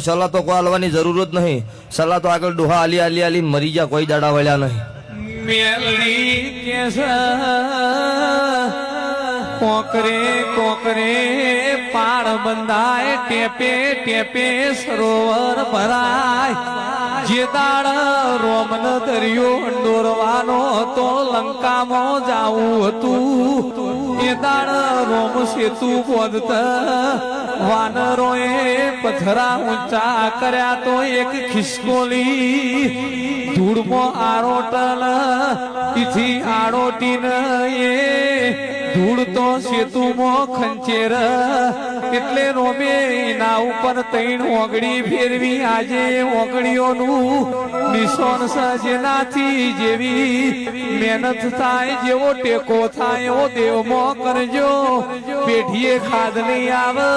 સલાહ તો કોઈ આલવાની જરૂર જ નહીં. સલાહ તો આગળ ડોહા આલી આલી આલી મરી જા, કોઈ દાડા વળ્યા નહીં. મેલડી કેસ કોકરે કોકરે પાળ બંધાય, ટેપે ટેપે સરોવર ભરાય. જે દાડ રોમન દરિયો દોરવાનો હતો, લંકામાં જાવું હતું, એ દાડ રોમ સેતુ બોધતા વાનરોએ પથરા ઊંચા કર્યા તો એક ખિસકોલી ધૂળમાં આરોટલ ઈથી આડોટીને એ ધૂળ તો સેતુમાં ખંચેર. એટલે રોમે એના ઉપર તૈણ ઓગળી ફેરવી. આજે ઓગળીઓનું નિશાન જેનાથી જેવી મહેનત થાય, જેવો ટેકો થાય એવો દેવમાં કરજો. પેઢીએ ખાદ નહીં આવે.